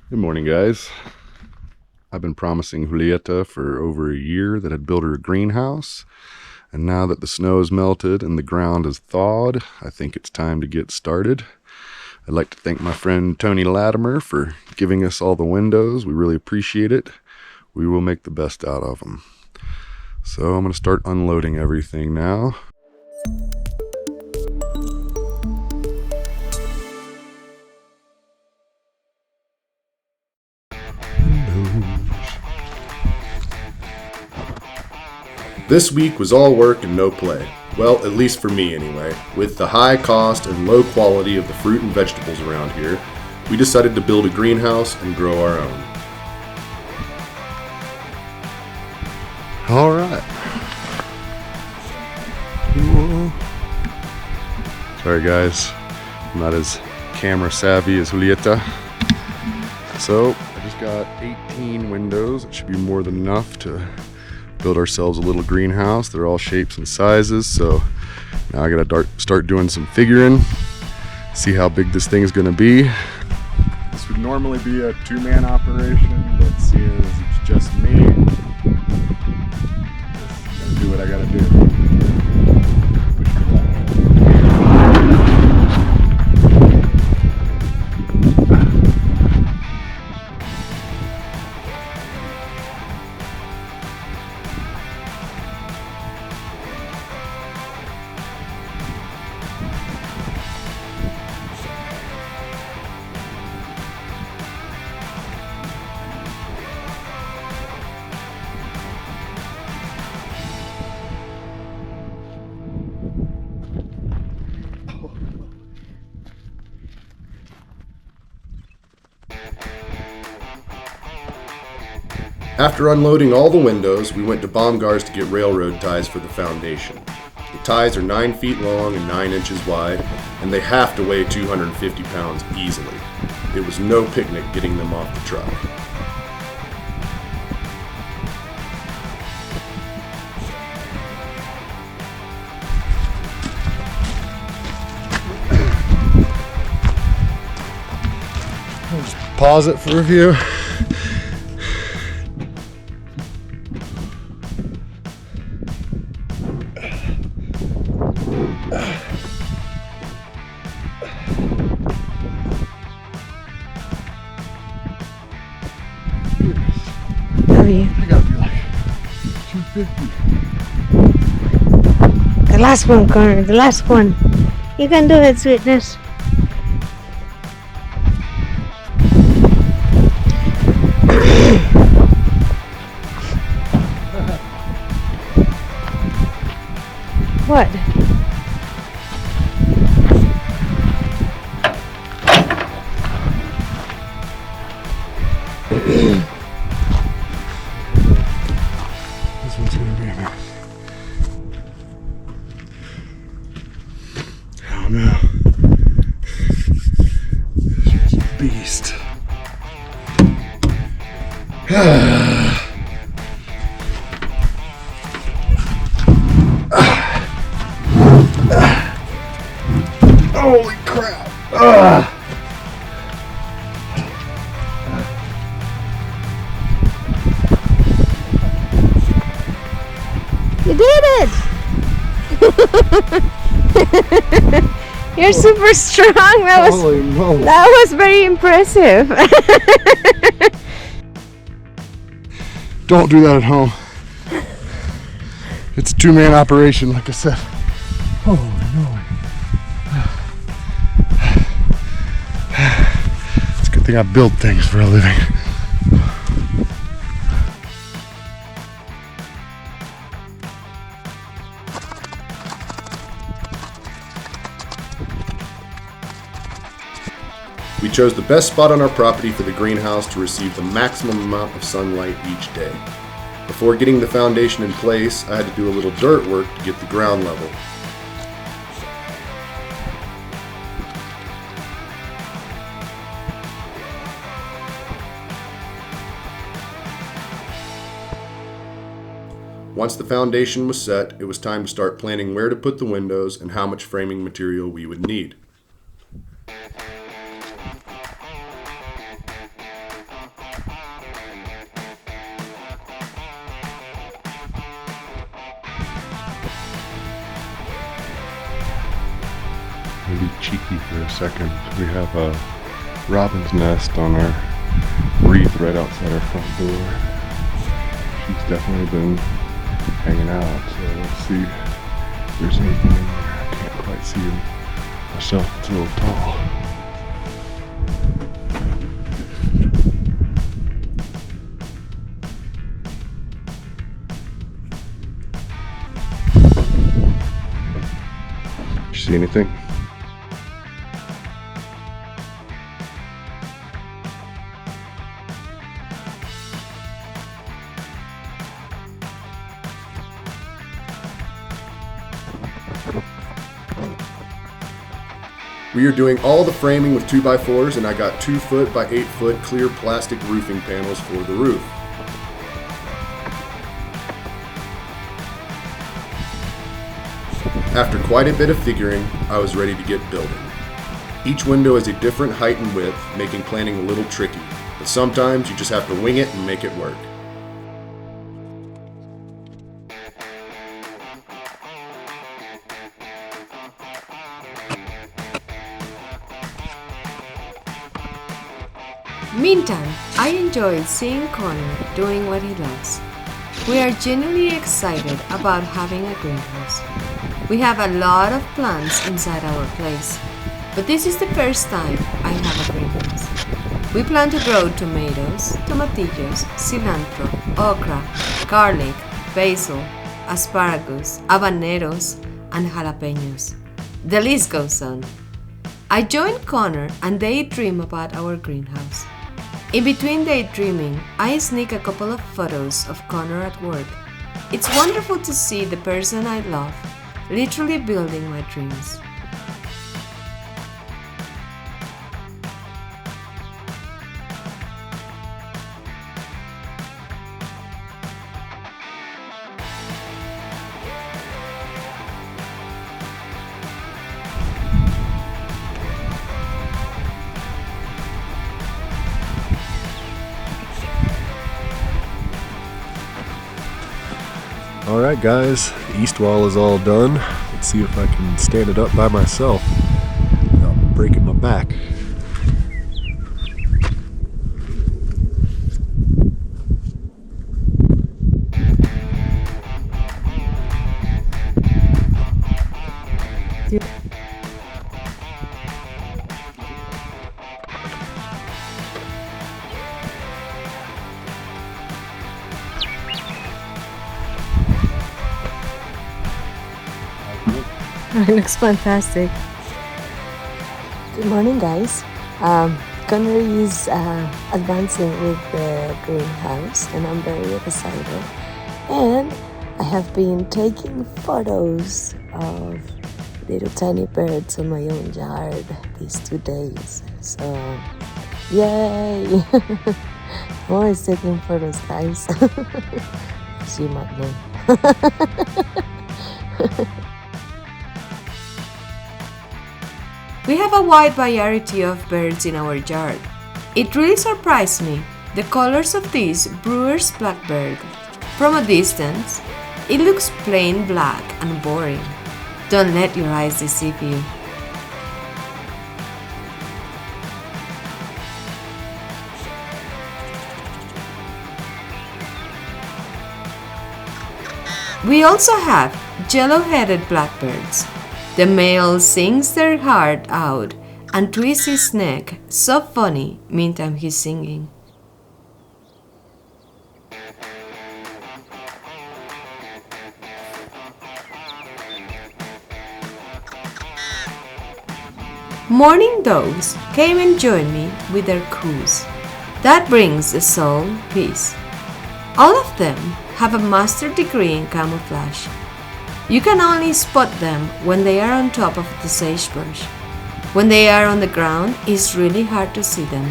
Good morning, guys. I've been promising Julieta for over a year that I'd build her a greenhouse, and now that the snow has melted and the ground is thawed, I think it's time to get started. I'd like to thank my friend Tony Latimer for giving us all the windows. We really appreciate it. We will make the best out of them. So I'm going to start unloading everything now. This week was all work and no play. Well, at least for me anyway. With the high cost and low quality of the fruit and vegetables around here, we decided to build a greenhouse and grow our own. All right. Sorry guys, I'm not as camera savvy as Julieta. So I just got 18 windows. It should be more than enough to build ourselves a little greenhouse. They're all shapes and sizes, so now I gotta start doing some figuring, see how big this thing is gonna be. This would normally be a two-man operation, but seeing as it's just me, just gotta do what I gotta do. After unloading all the windows, we went to Baumgart's to get railroad ties for the foundation. The ties are 9 feet long and 9 inches wide, and they have to weigh 250 pounds easily. It was no picnic getting them off the truck. I'll just pause it for review. I gotta be like 250. The last one, Conor, the last one. You can do it, sweetness. What? This one's gonna be a mess. Oh no. This is a beast. Holy crap. You did it! You're super strong. Holy moly. That was very impressive. Don't do that at home. It's a two-man operation, like I said. Holy moly. It's a good thing I build things for a living. We chose the best spot on our property for the greenhouse to receive the maximum amount of sunlight each day. Before getting the foundation in place, I had to do a little dirt work to get the ground level. Once the foundation was set, it was time to start planning where to put the windows and how much framing material we would need. gonna be cheeky for a second. We have a robin's nest on our wreath right outside our front door. She's definitely been hanging out, so let's see if there's anything in there. I can't quite see it myself, it's a little tall. Did you see anything? We are doing all the framing with 2x4s, and I got 2 foot by 8 foot clear plastic roofing panels for the roof. After quite a bit of figuring, I was ready to get building. Each window is a different height and width, making planning a little tricky, but sometimes you just have to wing it and make it work. Meantime, I enjoyed seeing Conor doing what he loves. We are genuinely excited about having a greenhouse. We have a lot of plants inside our place, but this is the first time I have a greenhouse. We plan to grow tomatoes, tomatillos, cilantro, okra, garlic, basil, asparagus, habaneros, and jalapenos. The list goes on. I joined Conor and daydream about our greenhouse. In between daydreaming, I sneak a couple of photos of Conor at work. It's wonderful to see the person I love literally building my dreams. Alright guys, the east wall is all done. Let's see if I can stand it up by myself without breaking my back. It looks fantastic. Good morning, guys. Conor is advancing with the greenhouse, and I'm very excited. And I have been taking photos of little tiny birds on my own yard these 2 days. So, yay! I'm always taking photos, guys. As you might know. We have a wide variety of birds in our yard. It really surprised me, the colors of this brewer's blackbird. From a distance, it looks plain black and boring. Don't let your eyes deceive you. We also have yellow-headed blackbirds. The male sings their heart out and twists his neck so funny meantime he's singing. Morning doves came and joined me with their coos. That brings the soul peace. All of them have a master's degree in camouflage. You can only spot them when they are on top of the sagebrush. When they are on the ground, it's really hard to see them.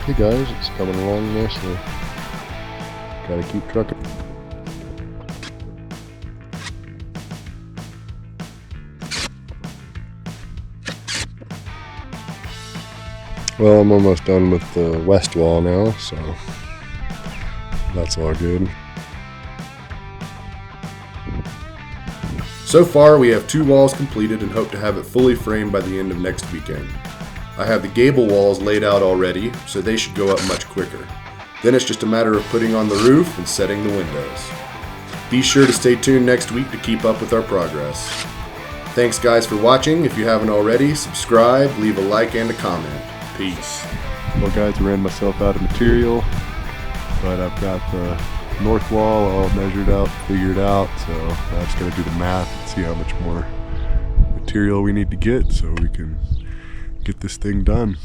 Hey guys, it's coming along nicely. Gotta keep trucking. Well, I'm almost done with the west wall now, so that's all good. So far, we have 2 walls completed and hope to have it fully framed by the end of next weekend. I have the gable walls laid out already, so they should go up much quicker. Then it's just a matter of putting on the roof and setting the windows. Be sure to stay tuned next week to keep up with our progress. Thanks guys for watching. If you haven't already, subscribe, leave a like and a comment. Peace. Well guys, I ran myself out of material, but I've got the north wall all measured out, figured out, so I'm just gonna do the math and see how much more material we need to get so we can get this thing done.